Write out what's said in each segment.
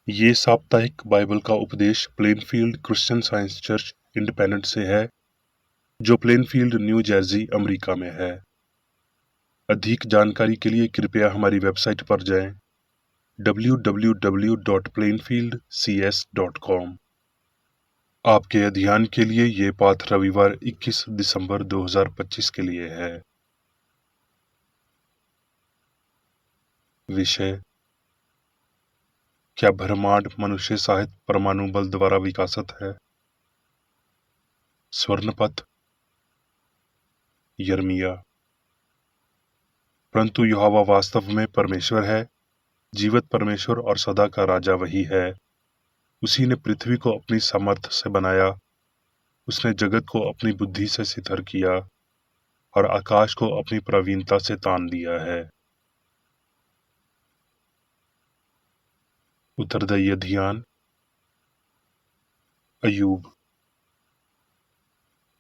ये साप्ताहिक बाइबल का उपदेश Plainfield Christian science church independent से है, जो प्लेनफील्ड, न्यू जर्सी, अमेरिका में है। अधिक जानकारी के लिए कृपया हमारी वेबसाइट पर जाएं www.plainfieldcs.com। आपके अध्ययन के लिए ये पाठ रविवार 21 दिसंबर 2025 के लिए है। विषय: क्या ब्रह्मांड मनुष्य सहित परमाणु बल द्वारा विकसित है? स्वर्णपथ, यिर्मयाह। परंतु यहोवा वास्तव में परमेश्वर है, जीवित परमेश्वर और सदा का राजा वही है। उसी ने पृथ्वी को अपनी सामर्थ्य से बनाया, उसने जगत को अपनी बुद्धि से स्थिर किया और आकाश को अपनी प्रवीणता से तान दिया है। उत्तरदायी ध्यान। अय्यूब।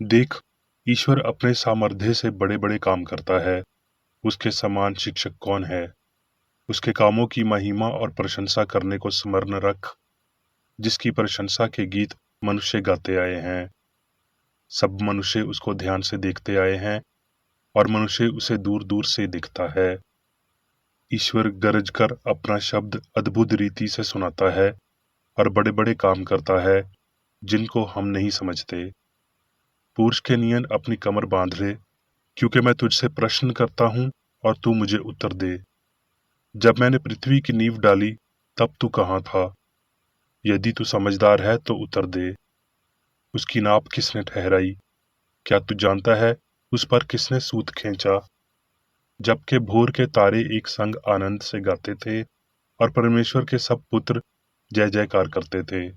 देख, ईश्वर अपने सामर्थ्य से बड़े बड़े काम करता है। उसके समान शिक्षक कौन है? उसके कामों की महिमा और प्रशंसा करने को स्मरण रख, जिसकी प्रशंसा के गीत मनुष्य गाते आए हैं। सब मनुष्य उसको ध्यान से देखते आए हैं और मनुष्य उसे दूर दूर से दिखता है। ईश्वर गरज कर अपना शब्द अद्भुत रीति से सुनाता है और बड़े बड़े काम करता है जिनको हम नहीं समझते। पुरुष के नियन अपनी कमर बांध ले, क्योंकि मैं तुझसे प्रश्न करता हूं और तू मुझे उत्तर दे। जब मैंने पृथ्वी की नींव डाली, तब तू कहाँ था? यदि तू समझदार है तो उत्तर दे। उसकी नाप किसने ठहराई? क्या तू जानता है उस पर किसने सूत खींचा? जबकि भोर के तारे एक संग आनंद से गाते थे और परमेश्वर के सब पुत्र जय जयकार करते थे।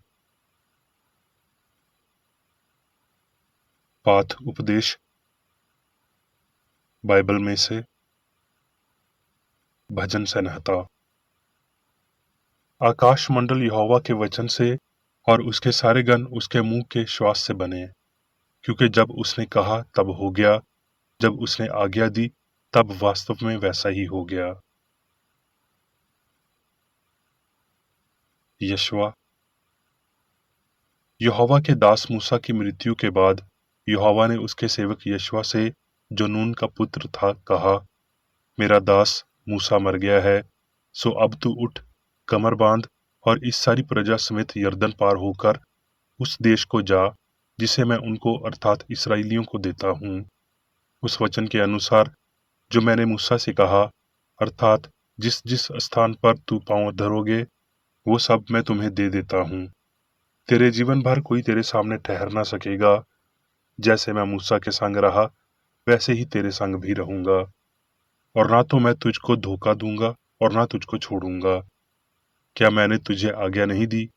पाठ उपदेश बाइबल में से भजन संहिता। आकाश मंडल यहोवा के वचन से और उसके सारे गण उसके मुंह के श्वास से बने। क्योंकि जब उसने कहा तब हो गया, जब उसने आज्ञा दी तब वास्तव में वैसा ही हो गया। यशवा। यहोवा के दास मूसा की मृत्यु के बाद यहोवा ने उसके सेवक यशवा से, जो नून का पुत्र था, कहा, मेरा दास मूसा मर गया है, सो अब तू उठ, कमर बांध और इस सारी प्रजा समेत यरदन पार होकर उस देश को जा जिसे मैं उनको अर्थात इसराइलियों को देता हूँ। उस वचन के अनुसार जो मैंने मूसा से कहा, अर्थात जिस जिस स्थान पर तू पांव धरोगे वो सब मैं तुम्हें दे देता हूँ। तेरे जीवन भर कोई तेरे सामने ठहर ना सकेगा। जैसे मैं मूसा के संग रहा वैसे ही तेरे संग भी रहूंगा, और ना तो मैं तुझको धोखा दूंगा और ना तुझको छोड़ूंगा। क्या मैंने तुझे आज्ञा नहीं दी?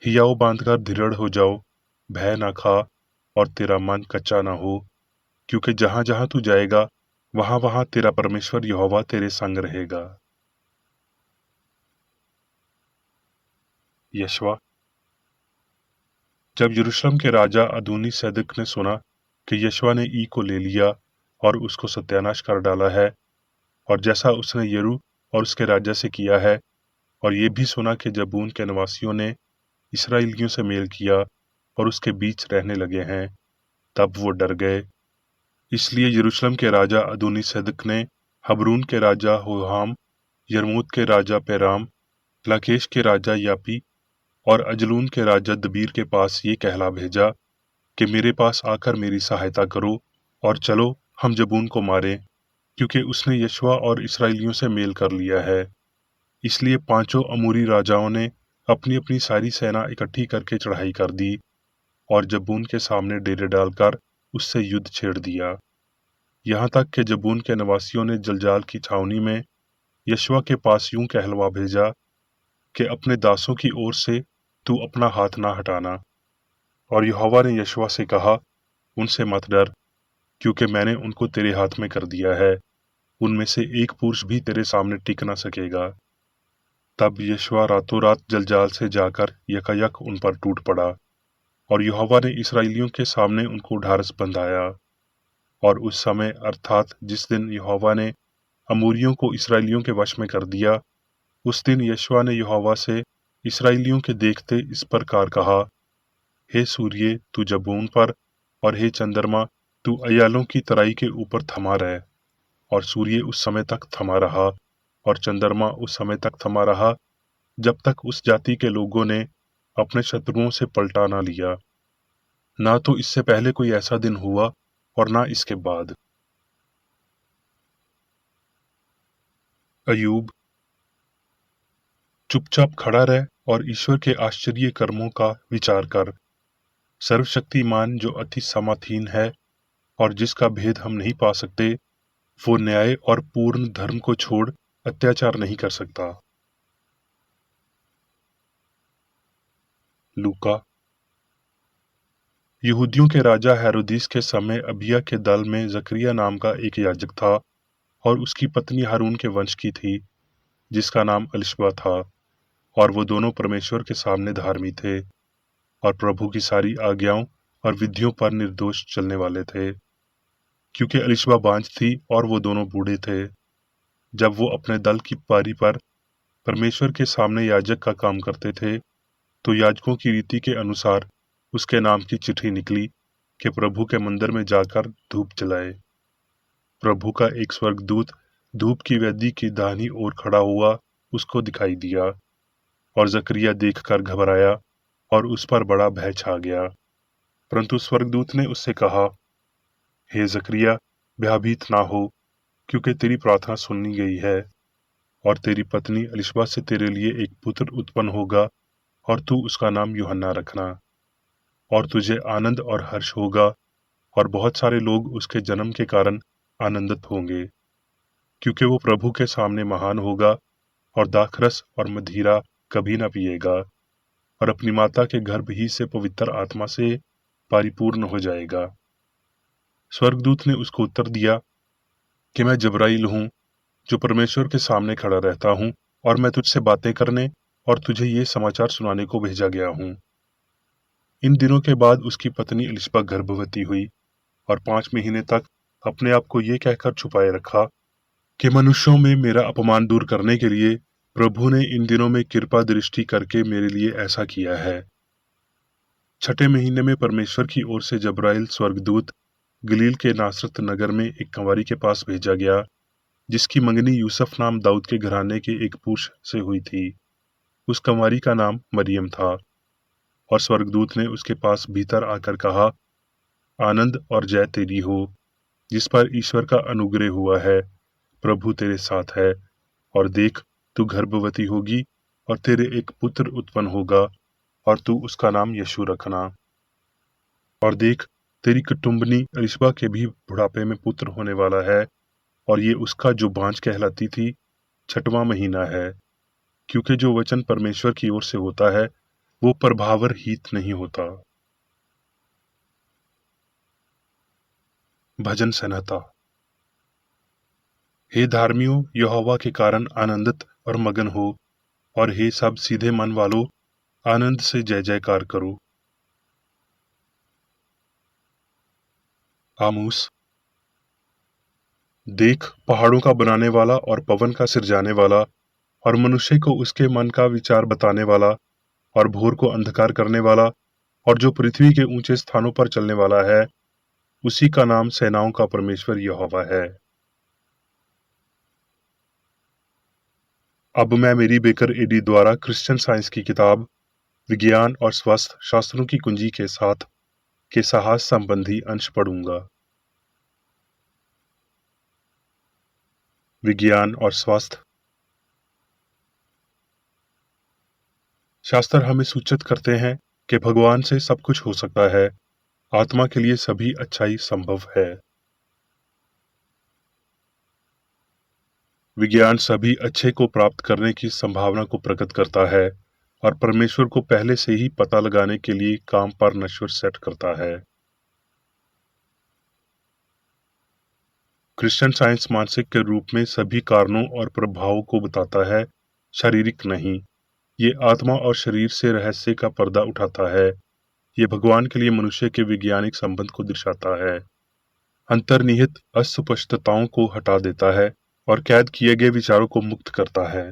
हियाव बांधकर दृढ़ हो जाओ, भय ना खा और तेरा मन कच्चा ना हो, क्योंकि जहां जहां तू जाएगा वहां वहां तेरा परमेश्वर यहोवा तेरे संग रहेगा। यशवा। जब यरूशलेम के राजा अदोनी सैदक ने सुना कि यशवा ने ई को ले लिया और उसको सत्यानाश कर डाला है, और जैसा उसने यरू और उसके राजा से किया है, और ये भी सुना कि जबून के निवासियों ने इसराइलियों से मेल किया और उसके बीच रहने लगे हैं, तब वो डर गए। इसलिए यरूशलेम के राजा अदोनी सैदक ने हबरून के राजा होहाम, यरमूत के राजा पेराम, लाकेश के राजा यापी और अजलून के राजा दबीर के पास ये कहला भेजा कि मेरे पास आकर मेरी सहायता करो और चलो हम जबून को मारें, क्योंकि उसने यशवा और इसराइलियों से मेल कर लिया है। इसलिए पांचों अमूरी राजाओं ने अपनी अपनी सारी सेना इकट्ठी करके चढ़ाई कर दी और जबून के सामने डेरे डालकर उससे युद्ध छेड़ दिया। यहाँ तक कि जबून के निवासियों ने जलजाल की छावनी में यशवा के पास यूं कहलवा भेजा कि अपने दासों की ओर से तू अपना हाथ ना हटाना। और यहोवा ने यशवा से कहा, उनसे मत डर, क्योंकि मैंने उनको तेरे हाथ में कर दिया है। उनमें से एक पुरुष भी तेरे सामने टिक ना सकेगा। तब यशवा रातों रात जलजाल से जाकर यकायक उन पर टूट पड़ा, और यहोवा ने इसराइलियों के सामने उनको ढारस बंधाया। और उस समय अर्थात जिस दिन यहोवा ने अमोरियों को इसराइलियों के वश में कर दिया, उस दिन यशवा ने यहोवा से इसराइलियों के देखते इस प्रकार कहा, हे सूर्य तू जबून पर, और हे चंद्रमा तू अय्यालों की तराई के ऊपर थमा रह। और सूर्य उस समय तक थमा रहा और चंद्रमा उस समय तक थमा रहा जब तक उस जाति के लोगों ने अपने शत्रुओं से पलटा ना लिया। ना तो इससे पहले कोई ऐसा दिन हुआ और ना इसके बाद। अयूब, चुपचाप खड़ा रह और ईश्वर के आश्चर्य कर्मों का विचार कर। सर्वशक्तिमान जो अति समाधीन है और जिसका भेद हम नहीं पा सकते, वो न्याय और पूर्ण धर्म को छोड़ अत्याचार नहीं कर सकता। लूका, यहूदियों के राजा हेरोदिस के समय अबिया के दल में जकरिया नाम का एक याजक था और उसकी पत्नी हारून के वंश की थी, जिसका नाम अलिशबा था। और वो दोनों परमेश्वर के सामने धार्मिक थे और प्रभु की सारी आज्ञाओं और विधियों पर निर्दोष चलने वाले थे। क्योंकि अलिशबा बांझ थी और वो दोनों बूढ़े थे। जब वो अपने दल की पारी पर परमेश्वर के सामने याजक का काम करते थे, तो याजकों की रीति के अनुसार उसके नाम की चिट्ठी निकली कि प्रभु के मंदिर में जाकर धूप जलाए। प्रभु का एक स्वर्गदूत धूप की वेदी की दाहिनी ओर खड़ा हुआ उसको दिखाई दिया, और जकरिया देखकर घबराया और उस पर बड़ा भय छा गया। परंतु स्वर्गदूत ने उससे कहा, हे जकरिया, भयभीत ना हो, क्योंकि तेरी प्रार्थना सुनी गई है, और तेरी पत्नी अलिशबा से तेरे लिए एक पुत्र उत्पन्न होगा, और तू उसका नाम यूहन्ना रखना। और तुझे आनंद और हर्ष होगा, और बहुत सारे लोग उसके जन्म के कारण आनंदित होंगे, क्योंकि वो प्रभु के सामने महान होगा और दाखरस और मदिरा कभी न पिएगा, और अपनी माता के गर्भ ही से पवित्र आत्मा से परिपूर्ण हो जाएगा। स्वर्गदूत ने उसको उत्तर दिया कि मैं जबराइल हूँ, जो परमेश्वर के सामने खड़ा रहता हूँ, और मैं तुझसे बातें करने और तुझे ये समाचार सुनाने को भेजा गया हूँ। इन दिनों के बाद उसकी पत्नी एलिशबा गर्भवती हुई और 5 महीने तक अपने आप को ये कहकर छुपाए रखा कि मनुष्यों में मेरा अपमान दूर करने के लिए प्रभु ने इन दिनों में कृपा दृष्टि करके मेरे लिए ऐसा किया है। 6ठे महीने में परमेश्वर की ओर से जबराइल स्वर्गदूत गलील के नासरत नगर में एक कंवारी के पास भेजा गया, जिसकी मंगनी यूसुफ नाम दाऊद के घराने के एक पुरुष से हुई थी। उस कंवारी का नाम मरियम था। और स्वर्गदूत ने उसके पास भीतर आकर कहा, आनंद और जय तेरी हो, जिस पर ईश्वर का अनुग्रह हुआ है। प्रभु तेरे साथ है। और देख, तू गर्भवती होगी और तेरे एक पुत्र उत्पन्न होगा, और तू उसका नाम यीशु रखना। और देख, तेरी कुटुंबनी एलिशबा के भी बुढ़ापे में पुत्र होने वाला है, और ये उसका जो बांझ कहलाती थी 6वां महीना है, क्योंकि जो वचन परमेश्वर की ओर से होता है वो प्रभावरहित नहीं होता। भजन संहिता। हे धार्मियों, यहोवा के कारण आनंदित और मगन हो, और हे सब सीधे मन वालों, आनंद से जय जयकार करो। आमोस, देख, पहाड़ों का बनाने वाला और पवन का सिरजाने वाला, और मनुष्य को उसके मन का विचार बताने वाला, और भोर को अंधकार करने वाला, और जो पृथ्वी के ऊंचे स्थानों पर चलने वाला है, उसी का नाम सेनाओं का परमेश्वर यहोवा है। अब मैं मेरी बेकर एडी द्वारा क्रिश्चियन साइंस की किताब विज्ञान और स्वास्थ्य शास्त्रों की कुंजी के साथ के साहस संबंधी अंश पढ़ूंगा। विज्ञान और स्वास्थ्य। शास्त्र हमें सूचित करते हैं कि भगवान से सब कुछ हो सकता है। आत्मा के लिए सभी अच्छाई संभव है। विज्ञान सभी अच्छे को प्राप्त करने की संभावना को प्रकट करता है और परमेश्वर को पहले से ही पता लगाने के लिए काम पर नश्वर सेट करता है। क्रिश्चियन साइंस मानसिक के रूप में सभी कारणों और प्रभावों को बताता है, शारीरिक नहीं। ये आत्मा और शरीर से रहस्य का पर्दा उठाता है। ये भगवान के लिए मनुष्य के वैज्ञानिक संबंध को दर्शाता है, अंतर्निहित अस्पष्टताओं को हटा देता है और कैद किए गए विचारों को मुक्त करता है।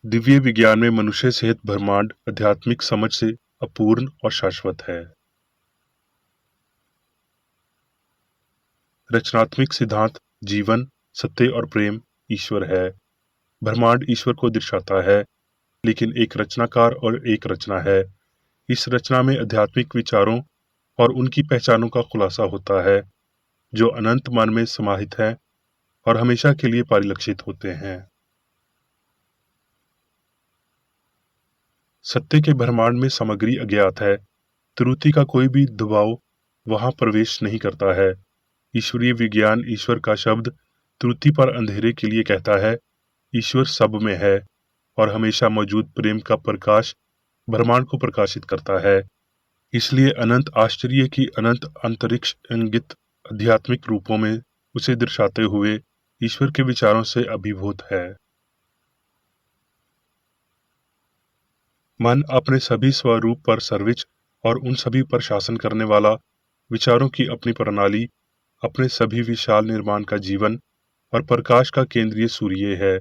दिव्य विज्ञान में मनुष्य सहित ब्रह्मांड आध्यात्मिक समझ से अपूर्ण और शाश्वत है। रचनात्मक सिद्धांत जीवन, सत्य और प्रेम ईश्वर है। ब्रह्मांड ईश्वर को दर्शाता है, लेकिन एक रचनाकार और एक रचना है। इस रचना में आध्यात्मिक विचारों और उनकी पहचानों का खुलासा होता है, जो अनंत मन में समाहित हैं और हमेशा के लिए परिलक्षित होते हैं। सत्य के ब्रह्मांड में सामग्री अज्ञात है। त्रुटि का कोई भी दबाव वहां प्रवेश नहीं करता है। ईश्वरीय विज्ञान ईश्वर का शब्द त्रुटि पर अंधेरे के लिए कहता है। ईश्वर सब में है और हमेशा मौजूद प्रेम का प्रकाश ब्रह्मांड को प्रकाशित करता है। इसलिए अनंत आश्चर्य की अनंत अंतरिक्ष इंगित आध्यात्मिक रूपों में उसे दर्शाते हुए ईश्वर के विचारों से अभिभूत है। मन अपने सभी स्वरूप पर सर्वोच्च और उन सभी पर शासन करने वाला, विचारों की अपनी प्रणाली, अपने सभी विशाल निर्माण का जीवन और प्रकाश का केंद्रीय सूर्य है,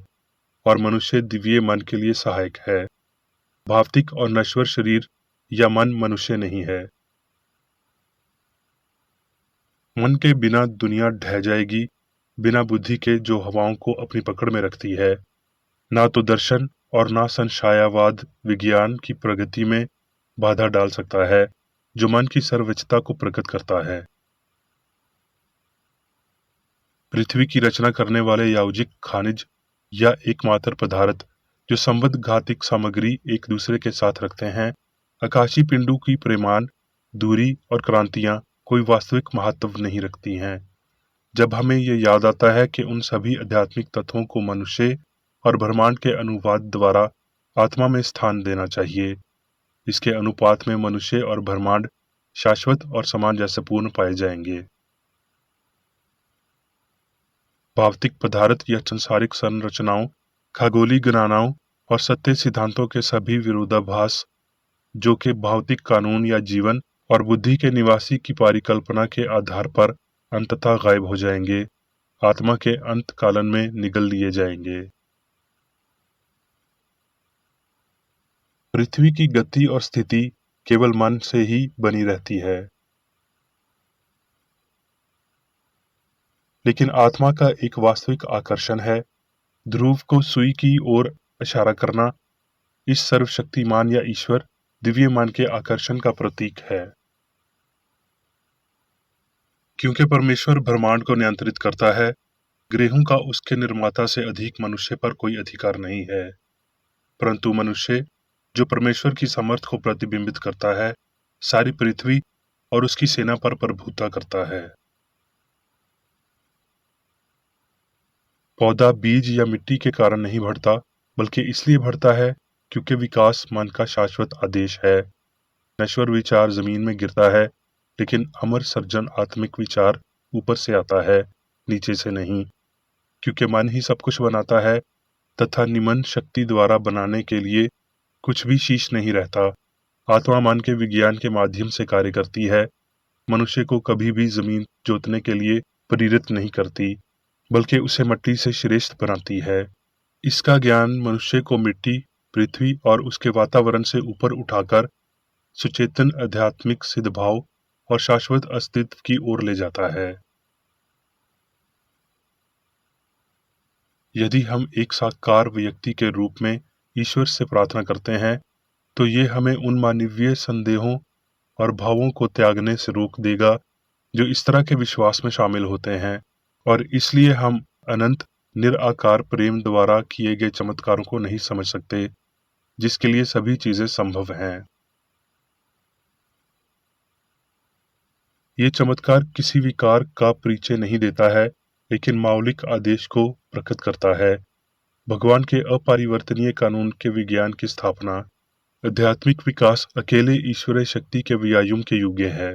और मनुष्य दिव्य मन के लिए सहायक है। भौतिक और नश्वर शरीर या मन मनुष्य नहीं है। मन के बिना दुनिया ढह जाएगी, बिना बुद्धि के जो हवाओं को अपनी पकड़ में रखती है। ना तो दर्शन और ना संशयवाद विज्ञान की प्रगति में बाधा डाल सकता है, जो मन की सर्वोच्चता को प्रकट करता है। पृथ्वी की रचना करने वाले यौगिक खनिज या एकमात्र पदार्थ जो संबद्ध घातिक सामग्री एक दूसरे के साथ रखते हैं, आकाशीय पिंडों की परिमाण, दूरी और क्रांतियां कोई वास्तविक महत्व नहीं रखती हैं। जब हमें यह याद आता है कि उन सभी आध्यात्मिक तत्वों को मनुष्य और ब्रह्मांड के अनुवाद द्वारा आत्मा में स्थान देना चाहिए, इसके अनुपात में मनुष्य और ब्रह्मांड शाश्वत और सामंजस्य पूर्ण पाए जाएंगे। भौतिक पदार्थ या सांसारिक संरचनाओं, खगोलीय गणनाओं और सत्य सिद्धांतों के सभी विरोधाभास, जो कि भौतिक कानून या जीवन और बुद्धि के निवासी की परिकल्पना के आधार पर अंततः गायब हो जाएंगे, आत्मा के अंत कालन में निगल लिए जाएंगे। पृथ्वी की गति और स्थिति केवल मन से ही बनी रहती है, लेकिन आत्मा का एक वास्तविक आकर्षण है। ध्रुव को सुई की ओर इशारा करना इस सर्वशक्तिमान या ईश्वर दिव्य मन के आकर्षण का प्रतीक है। क्योंकि परमेश्वर ब्रह्मांड को नियंत्रित करता है, ग्रहों का उसके निर्माता से अधिक मनुष्य पर कोई अधिकार नहीं है। परंतु मनुष्य, जो परमेश्वर की सामर्थ्य को प्रतिबिंबित करता है, सारी पृथ्वी और उसकी सेना पर प्रभुता करता है। पौधा बीज या मिट्टी के कारण नहीं बढ़ता, बल्कि इसलिए बढ़ता है क्योंकि विकास मन का शाश्वत आदेश है। नश्वर विचार जमीन में गिरता है, लेकिन अमर सर्जन आत्मिक विचार ऊपर से आता है, नीचे से नहीं। क्योंकि मन ही सब कुछ बनाता है तथा निमन शक्ति द्वारा बनाने के लिए कुछ भी शेष नहीं रहता। आत्मा मन के विज्ञान के माध्यम से कार्य करती है, मनुष्य को कभी भी जमीन जोतने के लिए प्रेरित नहीं करती, बल्कि उसे मिट्टी से श्रेष्ठ बनाती है। इसका ज्ञान मनुष्य को मिट्टी, पृथ्वी और उसके वातावरण से ऊपर उठाकर सुचेतन आध्यात्मिक सिद्धभाव और शाश्वत अस्तित्व की ओर ले जाता है। यदि हम एक साकार व्यक्ति के रूप में ईश्वर से प्रार्थना करते हैं, तो ये हमें उन मानवीय संदेहों और भावों को त्यागने से रोक देगा जो इस तरह के विश्वास में शामिल होते हैं, और इसलिए हम अनंत निराकार प्रेम द्वारा किए गए चमत्कारों को नहीं समझ सकते, जिसके लिए सभी चीजें संभव हैं। ये चमत्कार किसी विकार का परिचय नहीं देता है, लेकिन मौलिक आदेश को प्रकट करता है। भगवान के अपरिवर्तनीय कानून के विज्ञान की स्थापना, आध्यात्मिक विकास अकेले ईश्वरीय शक्ति के व्यायाम के योग्य है।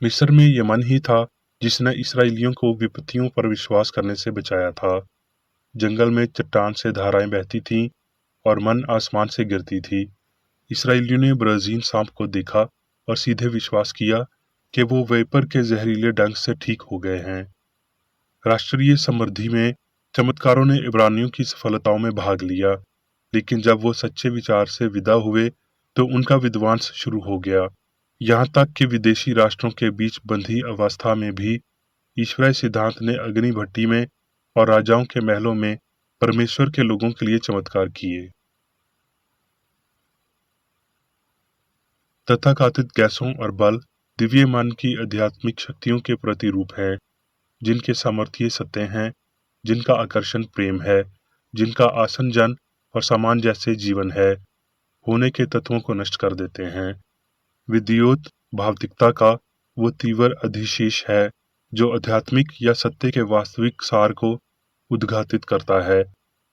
मिस्र में यह मन ही था जिसने इसराइलियों को विपत्तियों पर विश्वास करने से बचाया था। जंगल में चट्टान से धाराएं बहती थीं और मन आसमान से गिरती थी। इसराइलियों ने ब्राजील सांप को देखा और सीधे विश्वास किया कि वो वेपर के जहरीले डंक से ठीक हो गए हैं। राष्ट्रीय समृद्धि में चमत्कारों ने इब्रानियों की सफलताओं में भाग लिया, लेकिन जब वो सच्चे विचार से विदा हुए तो उनका विध्वंस शुरू हो गया। यहाँ तक कि विदेशी राष्ट्रों के बीच बंधी अवस्था में भी ईश्वरीय सिद्धांत ने अग्नि भट्टी में और राजाओं के महलों में परमेश्वर के लोगों के लिए चमत्कार किए। तथाकथित गैसों और बल दिव्यमान की आध्यात्मिक शक्तियों के प्रतिरूप हैं, जिनके सामर्थ्य सत्य हैं, जिनका आकर्षण प्रेम है, जिनका आसन जन और सामान जैसे जीवन है, होने के तत्वों को नष्ट कर देते हैं। विद्युत भौतिकता का वो तीव्र अधिशेष है जो आध्यात्मिक या सत्य के वास्तविक सार को उद्घाटित करता है।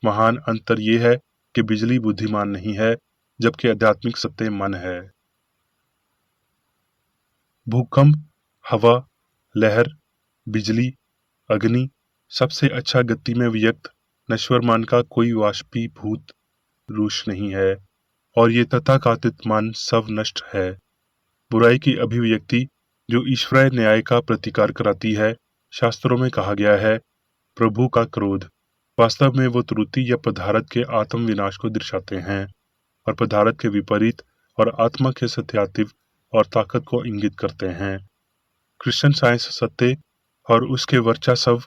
महान अंतर ये है कि बिजली बुद्धिमान नहीं है, जबकि आध्यात्मिक सत्य मन है। भूकंप, हवा, लहर, बिजली, अग्नि, सबसे अच्छा गति में व्यक्त नश्वर मन का कोई वाष्पीभूत रूष नहीं है, और ये तथाकथित मन सब नष्ट है। बुराई की अभिव्यक्ति जो ईश्वरीय न्याय का प्रतिकार कराती है, शास्त्रों में कहा गया है, प्रभु का क्रोध। वास्तव में वो त्रुटि या पदार्थ के आत्म विनाश को दर्शाते हैं, और पदार्थ के विपरीत और आत्मा के सत्यातिव और ताकत को इंगित करते हैं। क्रिश्चियन साइंस सत्य और उसके वर्चस्व,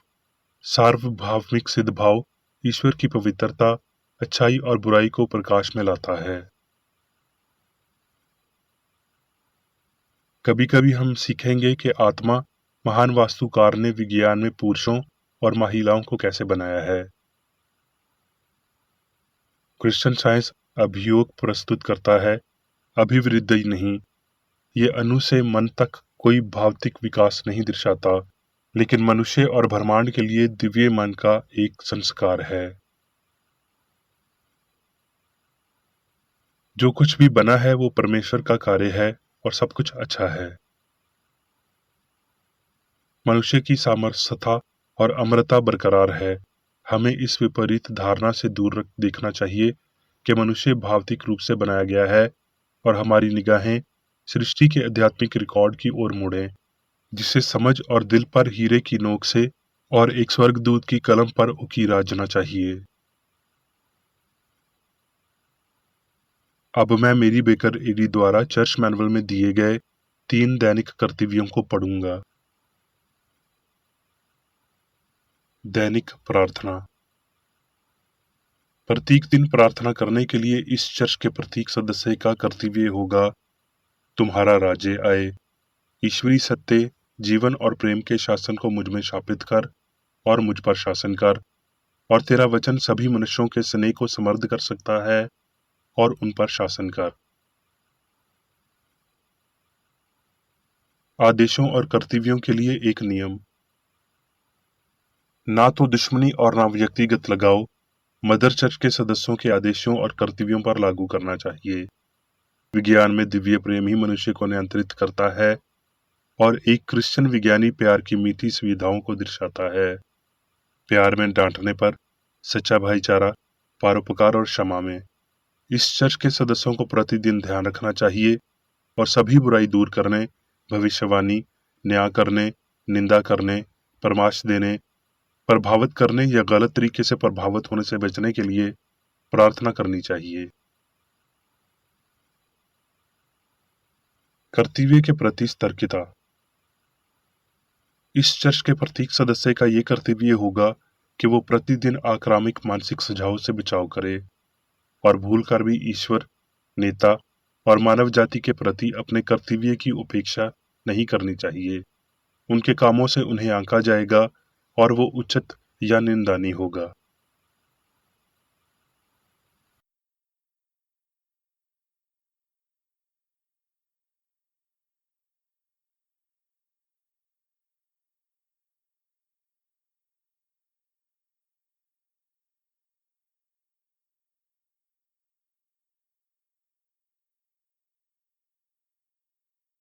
सार्वभौमिक सिद्धभाव, ईश्वर की पवित्रता, अच्छाई और बुराई को प्रकाश में लाता है। कभी कभी हम सीखेंगे कि आत्मा महान वास्तुकार ने विज्ञान में पुरुषों और महिलाओं को कैसे बनाया है। क्रिश्चियन साइंस अभियोग प्रस्तुत करता है, अभिवृद्धि नहीं। ये अणु से मन तक कोई भौतिक विकास नहीं दर्शाता, लेकिन मनुष्य और ब्रह्मांड के लिए दिव्य मन का एक संस्कार है। जो कुछ भी बना है वो परमेश्वर का कार्य है और सब कुछ अच्छा है। मनुष्य की सामर्थ्यता और अमरता बरकरार है। हमें इस विपरीत धारणा से दूर देखना चाहिए कि मनुष्य भौतिक रूप से बनाया गया है, और हमारी निगाहें सृष्टि के आध्यात्मिक रिकॉर्ड की ओर मुड़ें, जिसे समझ और दिल पर हीरे की नोक से और एक स्वर्गदूत की कलम पर उकीरा जाना चाहिए। अब मैं मेरी बेकर एडी द्वारा चर्च मैनुअल में दिए गए 3 दैनिक कर्तव्यों को पढ़ूंगा। दैनिक प्रार्थना। प्रत्येक दिन प्रार्थना करने के लिए इस चर्च के प्रत्येक सदस्य का कर्तव्य होगा, तुम्हारा राज्य आए, ईश्वरी सत्य, जीवन और प्रेम के शासन को मुझ में स्थापित कर और मुझ पर शासन कर, और तेरा वचन सभी मनुष्यों के स्नेह को समृद्ध कर सकता है और उन पर शासन कर। आदेशों और कर्तव्यों के लिए एक नियम। ना तो दुश्मनी और ना व्यक्तिगत लगाव मदर चर्च के सदस्यों के आदेशों और कर्तव्यों पर लागू करना चाहिए। विज्ञान में दिव्य प्रेम ही मनुष्य को नियंत्रित करता है, और एक क्रिश्चियन विज्ञानी प्यार की मीठी सुविधाओं को दर्शाता है। प्यार में डांटने पर, सच्चा भाईचारा, परोपकार और क्षमा में। इस चर्च के सदस्यों को प्रतिदिन ध्यान रखना चाहिए और सभी बुराई दूर करने, भविष्यवाणी, न्याय करने, निंदा करने, परामर्श देने, प्रभावित करने या गलत तरीके से प्रभावित होने से बचने के लिए प्रार्थना करनी चाहिए। कर्तव्य के प्रति सतर्कता। इस चर्च के प्रत्येक सदस्य का ये कर्तव्य होगा कि वो प्रतिदिन आक्रामक मानसिक सुझाव से बचाव करे और भूल कर भी ईश्वर, नेता और मानव जाति के प्रति अपने कर्तव्य की उपेक्षा नहीं करनी चाहिए। उनके कामों से उन्हें आंका जाएगा और वो उचित या निंदनीय होगा।